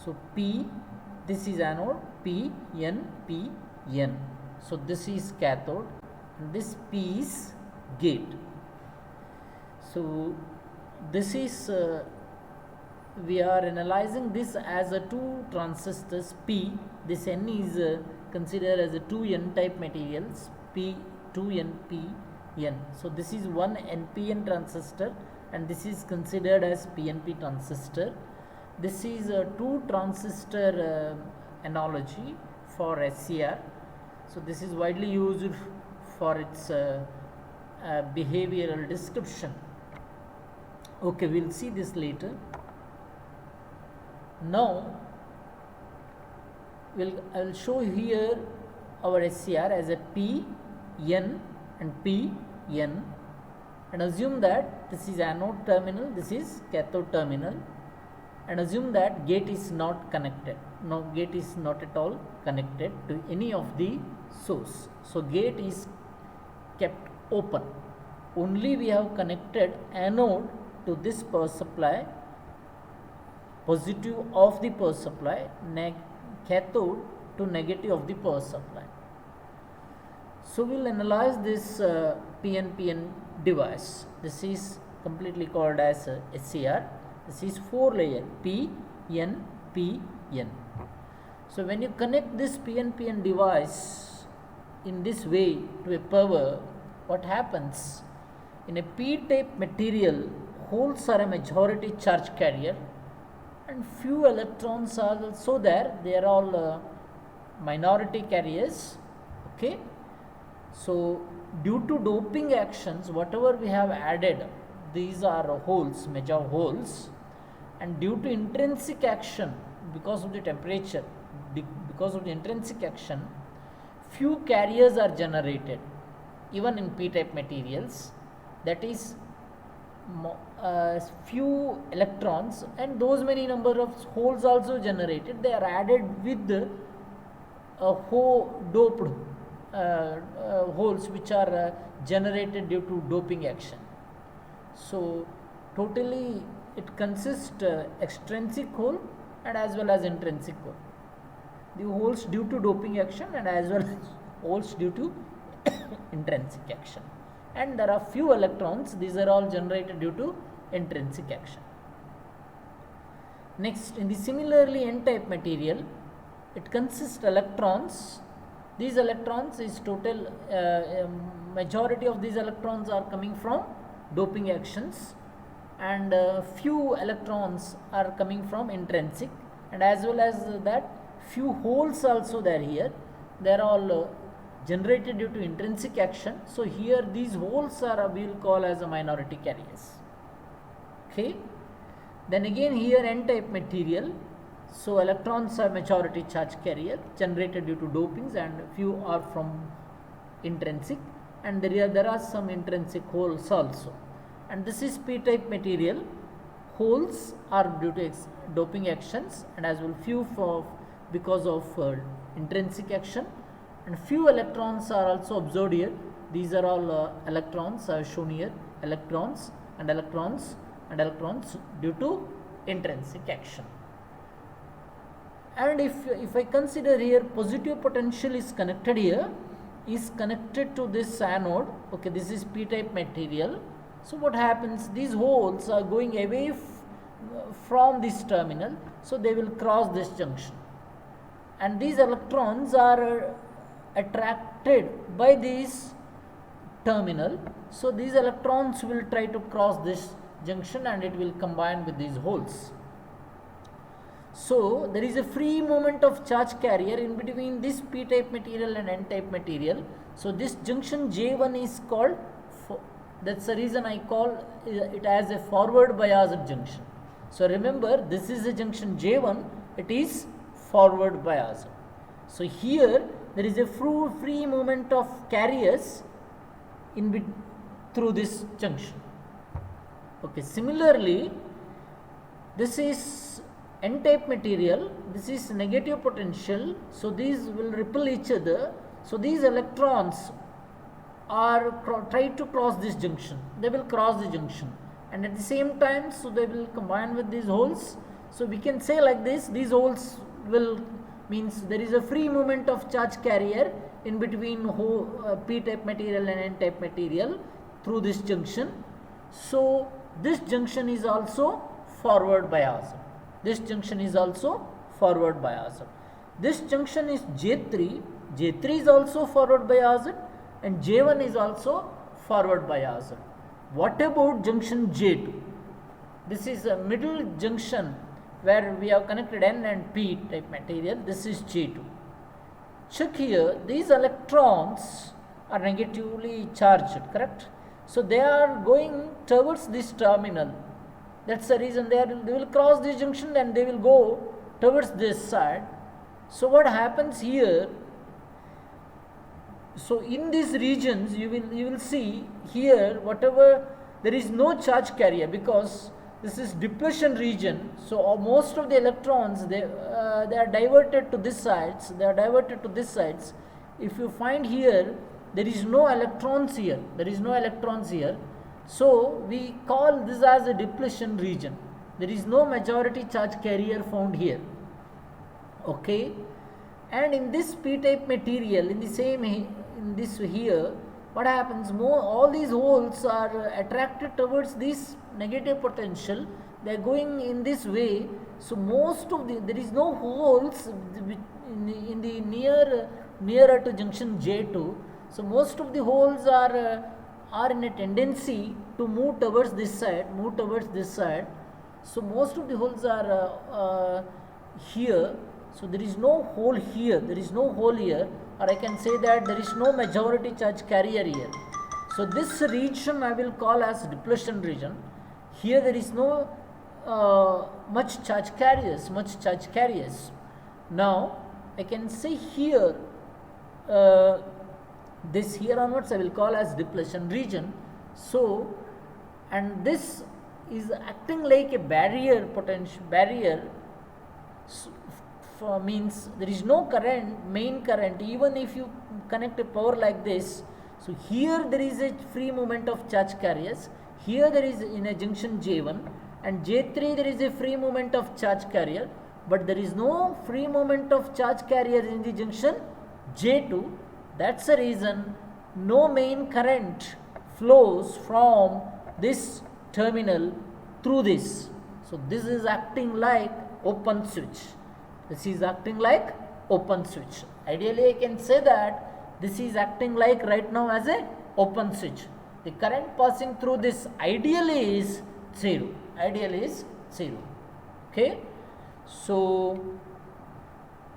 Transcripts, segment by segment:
So P, this is anode, P, N, P, N. So this is cathode and this P is gate. So this is, we are analyzing this as a two transistors P. This N is considered as a 2N type materials, P, 2N, P, N. So this is one NPN transistor and this is considered as PNP transistor. This is a two transistor analogy for SCR. So this is widely used for its behavioral description. Okay, we'll see this later. Now I will show here our SCR as a P, N and P, N, and assume that this is anode terminal, this is cathode terminal, and assume that gate is not connected. No, gate is not at all connected to any of the source. So gate is kept open. Only we have connected anode to this power supply, positive of the power supply, cathode to negative of the power supply. So we will analyze this PNPN device. This is completely called as SCR. This is 4 layer P, N, P, N. So when you connect this PNPN device in this way to a power, what happens? In a P-type material, holes are a majority charge carrier and few electrons are also there. They are all minority carriers. Okay. So due to doping actions, whatever we have added, these are holes, major holes, and due to intrinsic action, because of the temperature, because of the intrinsic action, few carriers are generated even in P-type materials, that is few electrons, and those many number of holes also generated. They are added with doped holes which are generated due to doping action. So totally it consists extrinsic hole and as well as intrinsic hole. The holes due to doping action and as well as holes due to intrinsic action. And there are few electrons, these are all generated due to intrinsic action. Next, in the similarly N-type material, it consists electrons. These electrons is total, majority of these electrons are coming from doping actions, and few electrons are coming from intrinsic, and as well as that few holes also there here. They are all generated due to intrinsic action. So here these holes are we will call as a minority carriers. Okay. Then again here N-type material. So electrons are majority charge carrier generated due to dopings and few are from intrinsic, and there are some intrinsic holes also. And this is P-type material. Holes are due to doping actions and as well few because of intrinsic action, and few electrons are also observed here. These are all electrons are shown here, electrons and electrons and electrons due to intrinsic action. And if I consider here positive potential is connected here, is connected to this anode. Okay, this is P-type material. So what happens? These holes are going away from this terminal, so they will cross this junction, and these electrons are attracted by this terminal. So these electrons will try to cross this junction and it will combine with these holes. So there is a free movement of charge carrier in between this P-type material and N-type material. So this junction J1 is called, that's the reason I call it as a forward biased junction. So remember, this is a junction J1, it is forward biased. So here there is a free movement of carriers through this junction. Okay, similarly, this is n-type material, this is negative potential, so these will repel each other. So these electrons are try to cross this junction, they will cross the junction, and at the same time, so they will combine with these holes. So we can say like this, these holes will means there is a free movement of charge carrier in between p-type material and n-type material through this junction. So this junction is also forward biased. This junction is also forward biased. This junction is J3. J3 is also forward biased and J1 is also forward biased. What about junction J2? This is a middle junction where we have connected N and P type material. This is J2. Check here, these electrons are negatively charged, correct? So they are going towards this terminal. That's the reason they will cross this junction and they will go towards this side. So what happens here? So in these regions you will see here whatever there is no charge carrier because this is depletion region. So most of the electrons they are diverted to this sides. They are diverted to this sides. If you find here there is no electrons here. There is no electrons here. So we call this as a depletion region. There is no majority charge carrier found here. Okay. And in this p-type material, in the same in this here, what happens? All these holes are attracted towards this negative potential. They are going in this way. So most of there is no holes in the nearer to junction J2. So most of the holes are in a tendency to move towards this side. So most of the holes are here. So there is no hole here. Or I can say that there is no majority charge carrier here. So this region I will call as depletion region. Here there is no much charge carriers. Now I can say here this here onwards I will call as depletion region. So and this is acting like a barrier, potential barrier. Means there is no main current, even if you connect a power like this. So here there is a free movement of charge carriers. Here there is in a junction J1 and J3 there is a free movement of charge carrier, but there is no free movement of charge carrier in the junction J2. That's the reason no main current flows from this terminal through this. So this is acting like open switch. Ideally I can say that this is acting like right now as a open switch. The current passing through this ideally is 0.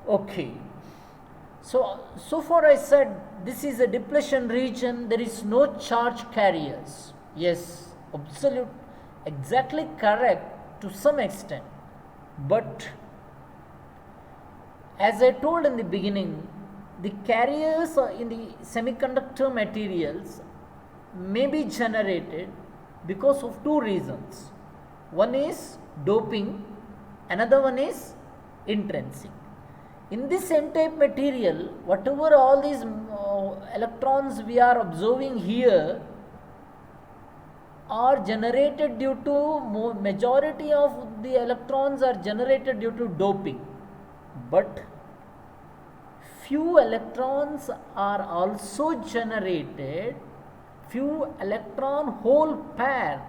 Okay. So far I said this is a depletion region. There is no charge carriers. Yes, exactly correct to some extent. But as I told in the beginning, the carriers in the semiconductor materials may be generated because of two reasons. One is doping, another one is intrinsic. In this n-type material, whatever all these electrons we are observing here are generated due to majority of the electrons are generated due to doping. But few electrons are also generated, few electron hole pair,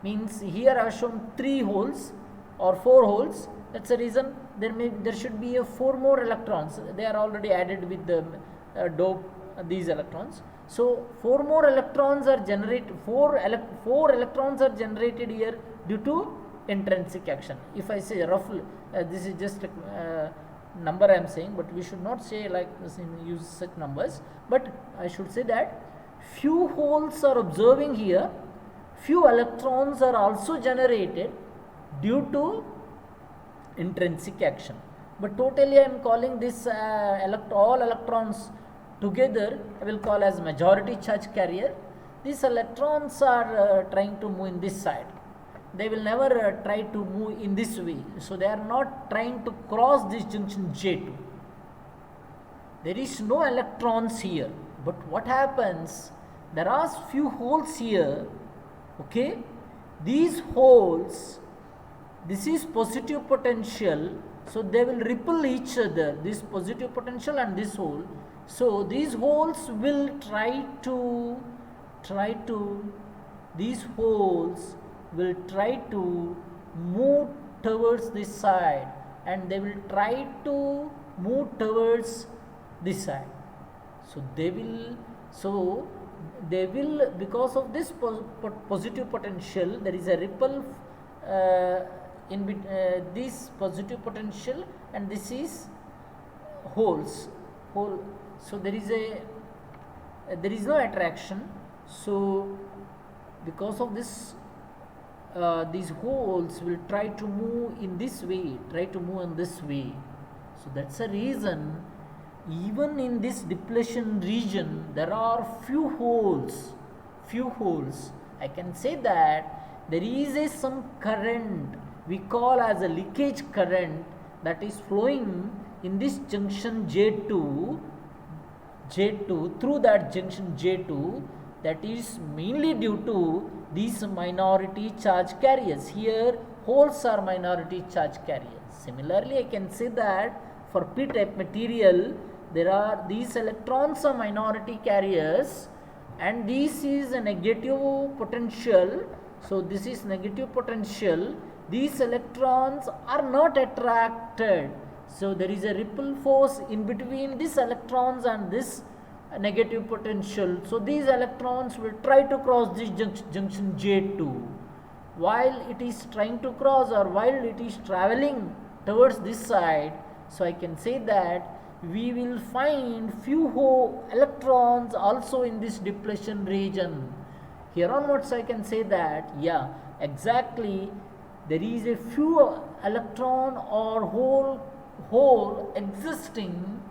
means here I have shown 3 holes or 4 holes. That's the reason there should be 4 more electrons. They are already added with the dope these electrons. So 4 more electrons are generated. 4 electrons are generated here due to intrinsic action. If I say roughly, this is just a number I am saying, but we should not say like this use such numbers. But I should say that few holes are observing here, few electrons are also generated due to intrinsic action. But totally I am calling this all electrons together I will call as majority charge carrier. these electrons are trying to move in this side. They will never try to move in this way. So they are not trying to cross this junction J2. There is no electrons here. But what happens? There are few holes here. Okay? These holes, this is positive potential. So they will repel each other. This positive potential and this hole. So these holes will these holes will try to move towards this side, and they will try to move towards this side. So they will because of this positive potential, there is a repel in this positive potential, and this is hole. So there is no attraction. So because of this, these holes will try to move in this way, So that's the reason even in this depletion region there are few holes. I can say that there is some current we call as a leakage current that is flowing in this junction J2 through that junction J2, that is mainly due to these minority charge carriers. Here holes are minority charge carriers. Similarly, I can say that for p-type material there are these electrons are minority carriers, and this is a negative potential. So this is negative potential. These electrons are not attracted. So there is a repel force in between these electrons and this negative potential. So these electrons will try to cross this junction J2. While it is trying to cross, or while it is traveling towards this side, so I can say that we will find few electrons also in this depletion region. Here onwards I can say that, yeah, exactly, there is a few electron or hole existing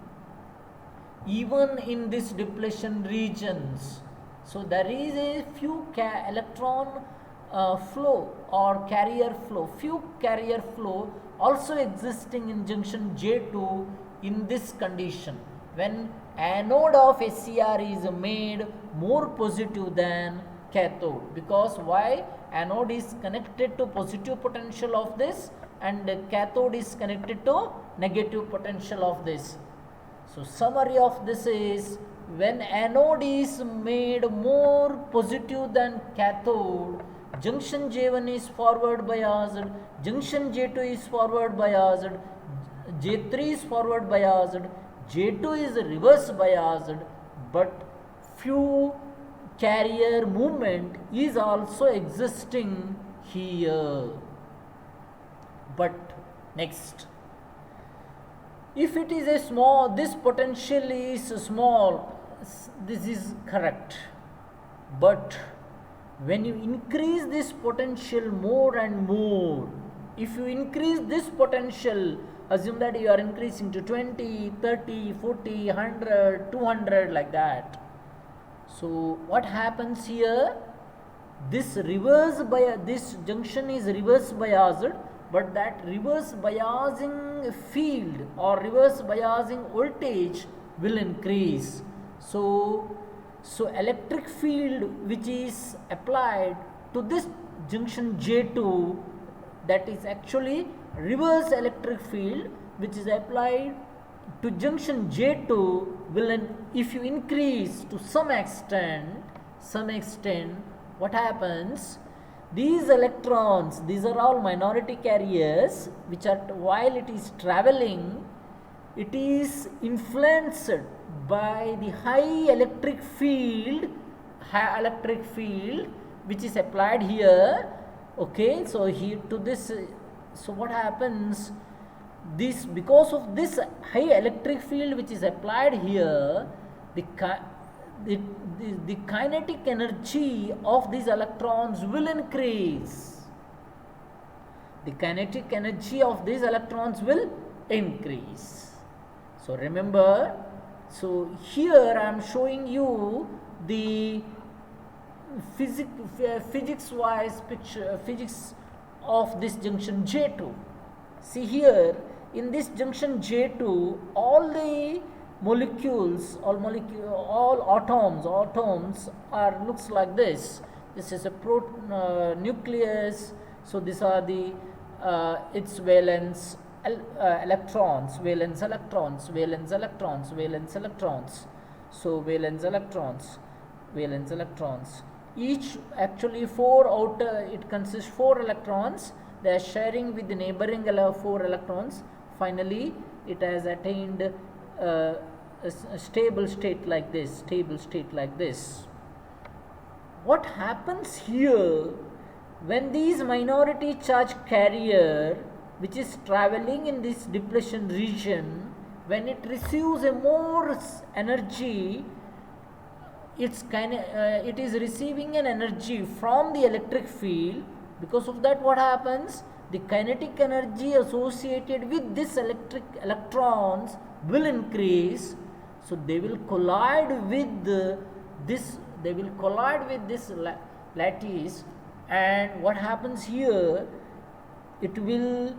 even in this depletion regions. So there is a few electron flow or carrier flow, few carrier flow also existing in junction J2 in this condition, when anode of SCR is made more positive than cathode. Because why? Anode is connected to positive potential of this, and the cathode is connected to negative potential of this. So summary of this is, when anode is made more positive than cathode, junction J1 is forward biased, junction J2 is forward biased, J3 is forward biased, J2 is reverse biased, but few carrier movement is also existing here. But next, if it is a small, this potential is small, this is correct. But when you increase this potential more and more, if you increase this potential, assume that you are increasing to 20, 30, 40, 100, 200 like that. So what happens here? This junction is reverse biased, but that reverse biasing field or reverse biasing voltage will increase. So electric field which is applied to this junction J2, that is actually reverse electric field which is applied to junction J2 will, if you increase to some extent, what happens? These electrons, these are all minority carriers, which are, while it is traveling, it is influenced by the high electric field which is applied here. Okay, so here to this, so what happens? This, because of this high electric field which is applied here, the kinetic energy of these electrons will increase. The kinetic energy of these electrons will increase. So remember, so here I am showing you the physics wise picture, physics of this junction J2. See here, in this junction J2, all the molecules, all atoms are looks like this. This is a nucleus. So these are the its valence electrons, valence electrons, valence electrons, valence electrons. So valence electrons, valence electrons. Each actually it consists 4 electrons. They are sharing with the neighboring 4 electrons. Finally, it has attained a stable state like this. Stable state like this. What happens here when these minority charge carrier, which is traveling in this depletion region, when it receives a more energy, it is receiving an energy from the electric field. Because of that, what happens? The kinetic energy associated with this electrons will increase. So they will collide with this. They will collide with this lattice, and what happens here? It will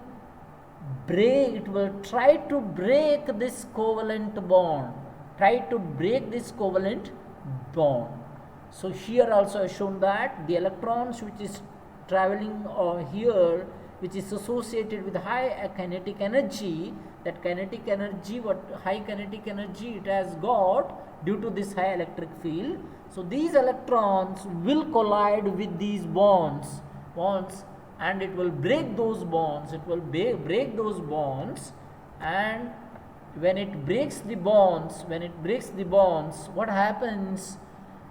break. It will try to break this covalent bond. Try to break this covalent bond. So here also I shown that the electrons which is traveling here, which is associated with high kinetic energy, that kinetic energy, high kinetic energy it has got due to this high electric field. So these electrons will collide with these bonds, and it will break those bonds. It will break those bonds, and when it breaks the bonds, what happens?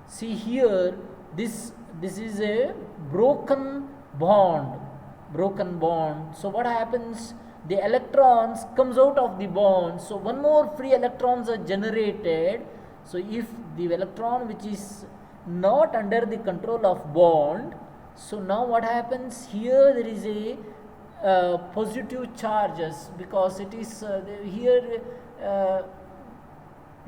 See here, this is a broken bond. So what happens? The electrons comes out of the bond. So one more free electrons are generated. So if the electron which is not under the control of bond, so now what happens here? There is a positive charges, because it is here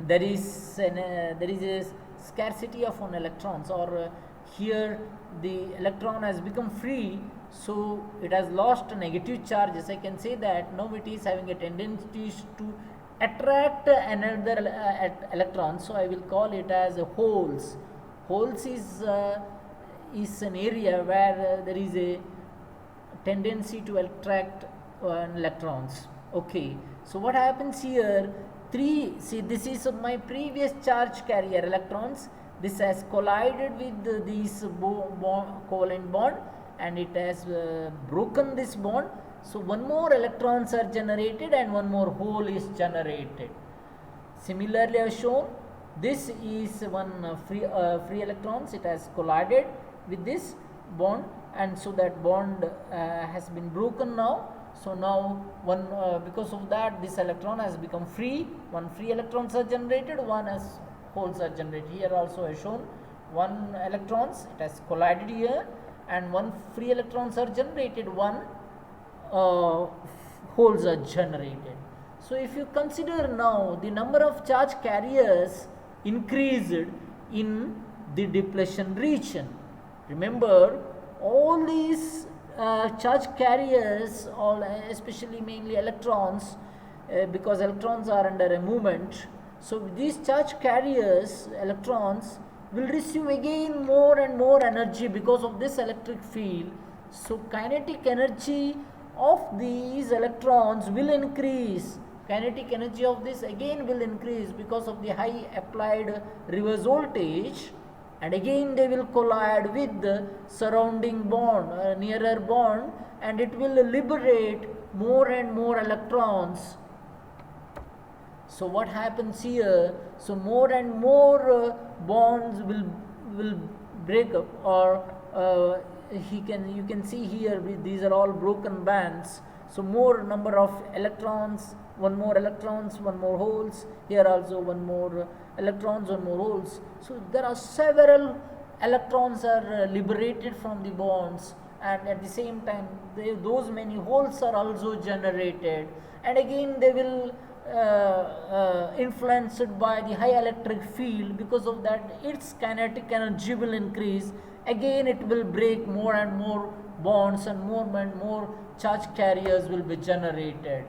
there is a scarcity of one electrons, or here the electron has become free, so it has lost negative charges. I can say that now it is having a tendency to attract another electron. So I will call it as holes. Holes is an area where there is a tendency to attract electrons. Okay, so what happens here? See, this is my previous charge carrier electrons. This has collided with these covalent bond, and it has broken this bond. So one more electrons are generated and one more hole is generated. Similarly, I have shown this is one free electrons. It has collided with this bond, and so that bond has been broken now. So now because of that, this electron has become free. One free electrons are generated, one as holes are generated. Here also I shown one electrons, it has collided here, and one free electrons are generated, one holes are generated. So if you consider now, the number of charge carriers increased in the depletion region. Remember, all these charge carriers, especially mainly electrons, because electrons are under a movement. So these charge carriers, electrons, will receive again more and more energy because of this electric field. So kinetic energy of these electrons will increase. Kinetic energy of this again will increase because of the high applied reverse voltage, and again they will collide with the surrounding bond, nearer bond, and it will liberate more and more electrons. So what happens here? So more and more bonds will break up, or you can see here these are all broken bands. So more number of electrons, one more electrons, one more holes. Here also one more electrons, one more holes. So there are several electrons are liberated from the bonds, and at the same time those many holes are also generated, and again they will influenced by the high electric field. Because of that, its kinetic energy will increase. Again, it will break more and more bonds, and more charge carriers will be generated.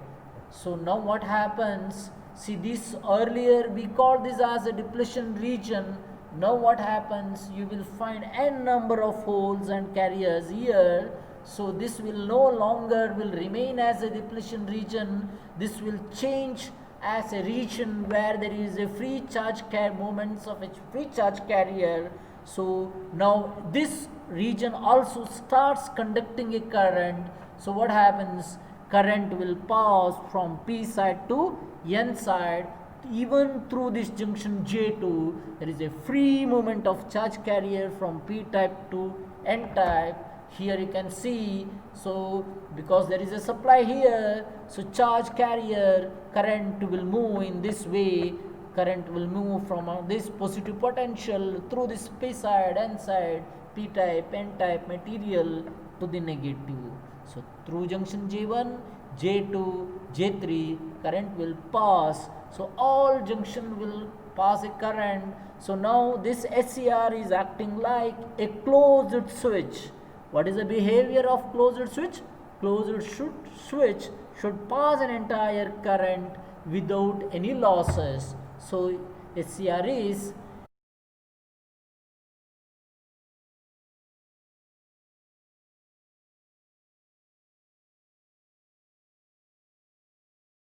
So now what happens? See, this earlier we called this as a depletion region. Now what happens? You will find n number of holes and carriers here. So this will no longer will remain as a depletion region. This will change as a region where there is a free charge moments of a free charge carrier. So now this region also starts conducting a current. So what happens? Current will pass from P side to N side. Even through this junction J2, there is a free movement of charge carrier from P type to N type. Here you can see, so because there is a supply here, so charge carrier current will move in this way. Current will move from this positive potential through this P side, N side, P type, N type material to the negative. So through junction J1, J2, J3, current will pass. So all junction will pass a current. So now this SCR is acting like a closed switch. What is the behavior of closed switch? Closed switch should pass an entire current without any losses. So SCR is